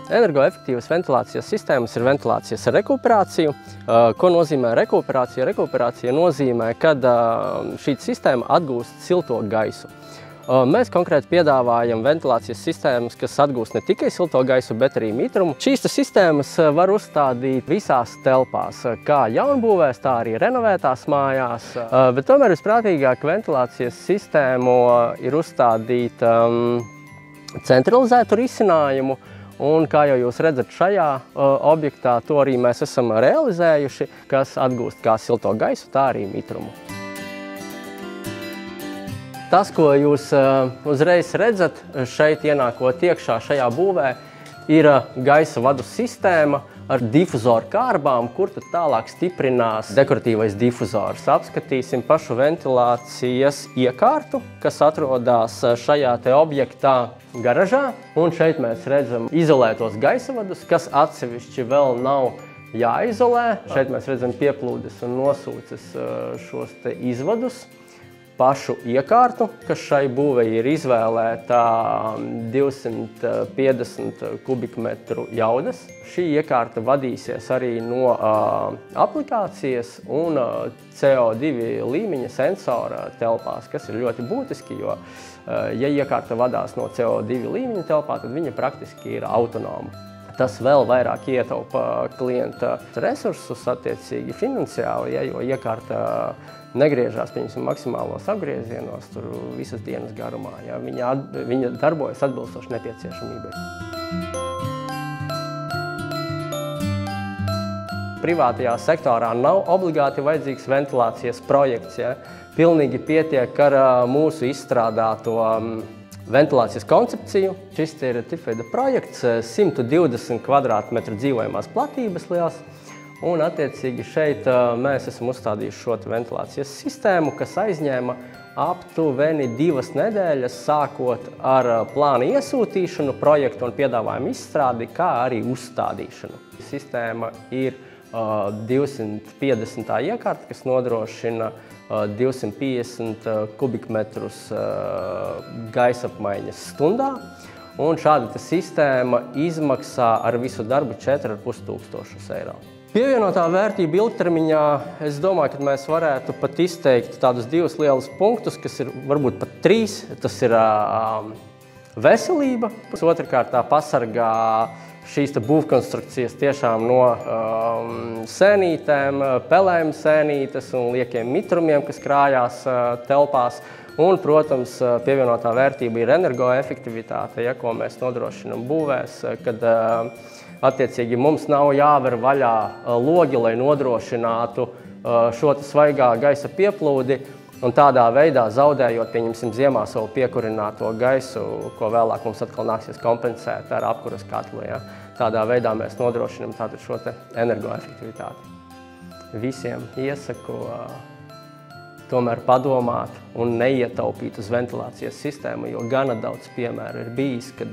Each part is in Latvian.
Energoefektīvas ventilācijas sistēmas ir ventilācijas rekuperāciju. Ko nozīmē rekuperācija? Rekuperācija nozīmē, kad šī sistēma atgūst silto gaisu. Mēs konkrēti piedāvājam ventilācijas sistēmas, kas atgūst ne tikai silto gaisu, bet arī mitrumu. Šīs sistēmas var uzstādīt visās telpās, kā jaunbūvēs, tā arī renovētās mājās. Bet tomēr visprātīgāk ventilācijas sistēmu ir uzstādīt centralizētu risinājumu. Un, kā jau jūs redzat šajā objektā, to arī mēs esam realizējuši, kas atgūst kā silto gaisu, tā arī mitrumu. Tas, ko jūs uzreiz redzat, šeit ienākot iekšā šajā būvē, ir gaisa vadu sistēma ar difuzoru kārbām, kur tad tālāk stiprinās dekoratīvais difuzors. Apskatīsim pašu ventilācijas iekārtu, kas atrodas šajā te objektā garažā. Un šeit mēs redzam izolētos gaisa vadus, kas atsevišķi vēl nav jāizolē. Šeit mēs redzam pieplūdes un nosūces šos te izvadus. Pašu iekārtu, kas šai būvei ir izvēlēta 250 kubikmetru jaudas. Šī iekārta vadīsies arī no aplikācijas un CO2 līmeņa sensora telpās, kas ir ļoti būtiski, jo, ja iekārta vadās no CO2 līmeņa telpā, tad viņa praktiski ir autonoma. Tas vēl vairāk ietaupa klienta resursus, attiecīgi finansiāli, jo iekārta negriežās, pieņemsim, maksimālos apgriezienos tur visas dienas garumā. Ja? Viņa darbojas atbilstoši nepieciešamībai. Privātajā sektorā nav obligāti vajadzīgs ventilācijas projekts. Ja? Pilnīgi pietiek ar mūsu izstrādāto ventilācijas koncepciju. Šis ir tipveida projekts, 120 kvadrātmetru dzīvojamās platības liels. Un, attiecīgi, šeit mēs esam uzstādījuši šo ventilācijas sistēmu, kas aizņēma aptuveni 2 nedēļas, sākot ar plāna iesūtīšanu, projektu un piedāvājumu izstrādi, kā arī uzstādīšanu. Sistēma ir 250. iekārta, kas nodrošina 250 kubikmetrus gaisa apmaiņas stundā. Un šāda sistēma izmaksā ar visu darbu 4500 eiro. Pievienotā vērtība ilgtermiņā, es domāju, ka mēs varētu pat izteikt tādus 2 lielus punktus, kas ir varbūt pat 3. Tas ir veselība. Otrkārt, pasargā šīs būvkonstrukcijas tiešām no sēnītēm, pelēm sēnītes un liekiem mitrumiem, kas krājās telpās. Un, protams, pievienotā vērtība ir energoefektivitāte, ja, ko mēs nodrošinam būvēs, kad attiecīgi mums nav jāver vaļā logi, lai nodrošinātu šo svaigā gaisa pieplūdi un tādā veidā zaudējot, pieņemsim, ziemā savu piekurināto gaisu, ko vēlāk mums atkal nāksies kompensēt ar apkuras katlu. Ja. Tādā veidā mēs nodrošinam šo energoefektivitāti. Visiem iesaku tomēr padomāt un neietaupīt uz ventilācijas sistēmu, jo gana daudz piemēru ir bijis, kad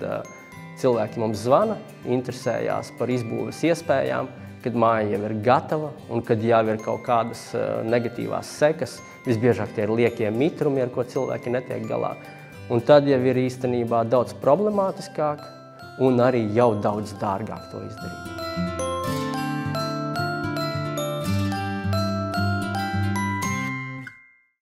cilvēki mums zvana, interesējās par izbūves iespējām, kad māja jau ir gatava un kad jau ir kaut kādas negatīvās sekas. Visbiežāk tie ir liekie mitrumi, ar ko cilvēki netiek galā. Un tad jau ir īstenībā daudz problemātiskāk un arī jau daudz dārgāk to izdarīt.